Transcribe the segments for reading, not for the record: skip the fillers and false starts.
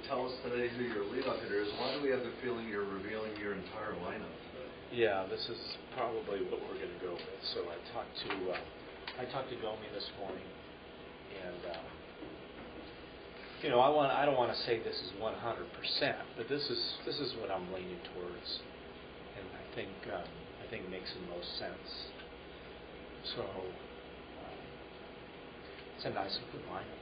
tell us today who your leadoff hitter is. Why do we have the feeling you're revealing your entire lineup today? Yeah, this is probably what we're going to go with. So I talked to Gomi this morning, and I don't want to say this is 100%, but this is what I'm leaning towards, and I think it makes the most sense. So it's a nice looking lineup.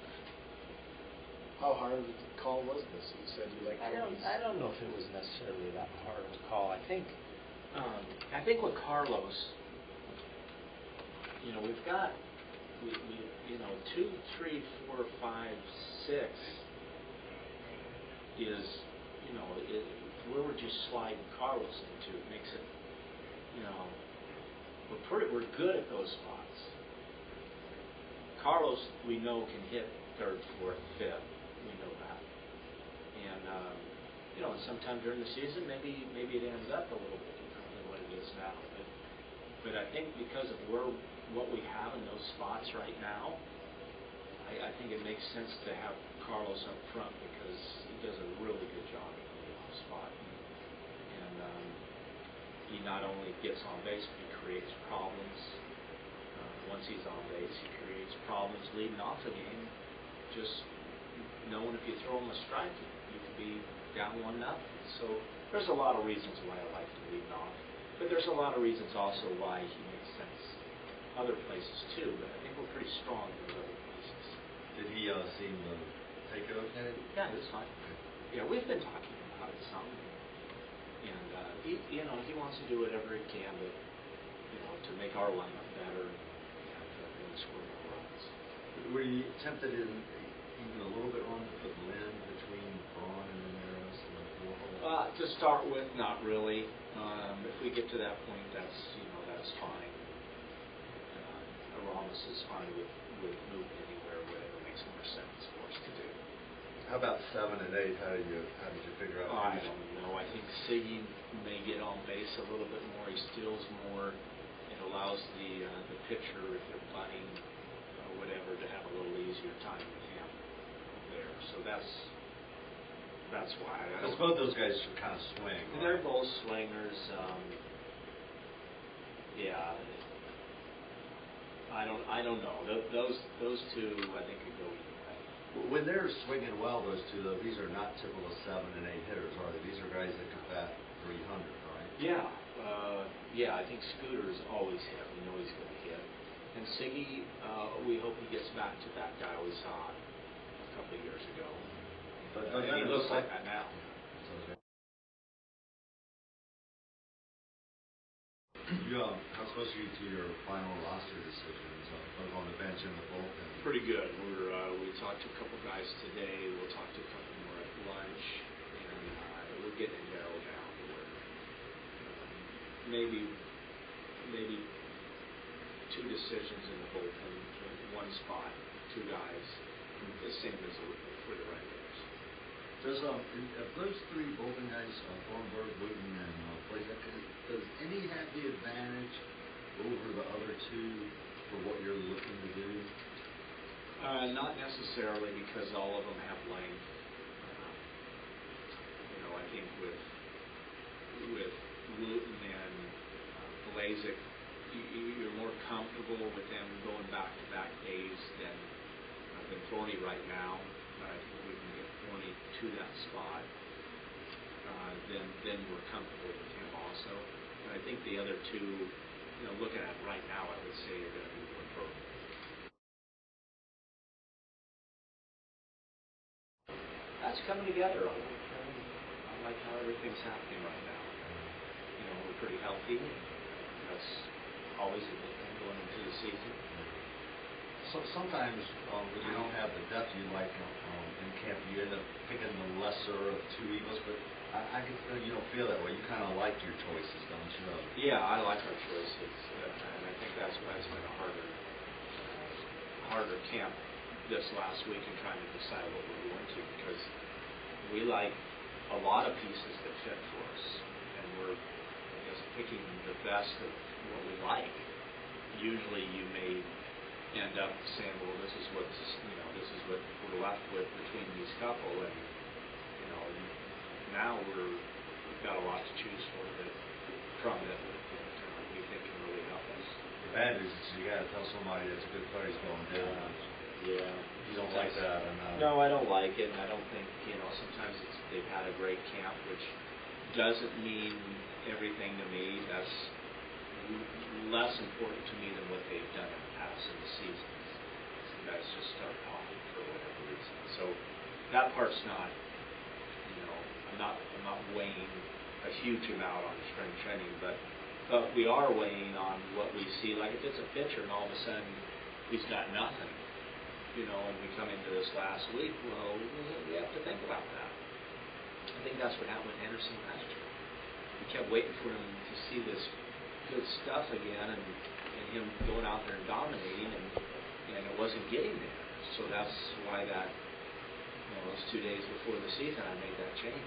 How hard of a call was this? You said you liked I don't know if it was necessarily that hard of a call. I think with Carlos, we've got we 2, 3, 4, 5, 6 is where would you slide Carlos into? It makes it we're good at those spots. Carlos, we know, can hit third, fourth, fifth. We know that, and and sometime during the season, maybe it ends up a little bit different than what it is now. But I think because of what we have in those spots right now, I think it makes sense to have Carlos up front because he does a really good job at the leadoff spot, and he not only gets on base, but he creates problems. Once he's on base, he creates problems leading off the game. Just knowing if you throw him a strike, you could be down 1-0. So there's a lot of reasons why I like him leading off, but there's a lot of reasons also why he makes sense other places too. But I think we're pretty strong in those other places. Did he seem to take it okay? Yeah, it was fine. Yeah, we've been talking about it some, and he wants to do whatever he can to make our lineup better and score more runs. Were you tempted even a little bit wrong to put Lynn between Braun and Ramirez and the four-hole? To start with, not really. If we get to that point, that's fine. Ramos is fine with moving anywhere, whatever makes more sense for us to do. How about 7 and 8? How did you figure out? I don't know. I think Siggy may get on base a little bit more. He steals more. It allows the pitcher, if they're bunting or whatever, to have a little easier time with him there. So that's why. Because both those guys kind of swing. They're both swingers. Yeah. I don't know. Those two, I think, could go either way. When they're swinging well, those two, though, these are not typical 7 and 8 hitters, are they? These are guys that could bat 300, right? Yeah. I think Scooter's always hit. We know he's going to hit. And Siggy, we hope he gets back to that guy we saw a couple of years ago. But he looks like that now. How close are you to your final roster decisions, both on the bench and the bullpen? Pretty good. We talked to a couple guys today. We'll talk to a couple more at lunch, and we're getting it narrowed down to where maybe 2 decisions in the bullpen, 1 spot, 2 guys, the same as for the regulars. Does of those 3 bullpen guys, Thornburg, Wooten, and Blazek, does any have the advantage over the other 2 for what you're looking to do? Not necessarily, because all of them have length. I think with Wooten and Blazek, you're more comfortable with them going back-to-back days than Thorny right now. I think we can get Thorny to that spot. Then we're comfortable with him also. But I think the other 2, looking at right now, I would say you're going to be preferred. That's coming together. I like how everything's happening right now. We're pretty healthy. That's always a good thing going into the season. So sometimes when you don't have the depth you like in camp, you end up picking the lesser of 2 Eagles. But I can feel you don't feel that way. You kind of like your choices, don't you? Yeah, I like our choices, and I think that's why it's been a harder camp this last week in trying to decide what we're going to, because we like a lot of pieces that fit for us, and we're picking the best of what we like. Usually, you may end up saying, "Well, this is what we're left with between these couple," and Now we've got a lot to choose from that we think can really help us. The bad news is you got to tell somebody that's a good player is going down. Yeah. You don't like that, or not? No, I don't like it, and I don't think, sometimes they've had a great camp, which doesn't mean everything to me. That's less important to me than what they've done in the past in the season. Some guys just start talking for whatever reason. So that part's not, I'm not weighing a huge amount on spring training, but we are weighing on what we see. Like if it's a pitcher and all of a sudden he's got nothing, and we come into this last week, well, we have to think about that. I think that's what happened with Henderson last year. We kept waiting for him to see this good stuff again, and him going out there and dominating, and it wasn't getting there. So that's why those 2 days before the season I made that change.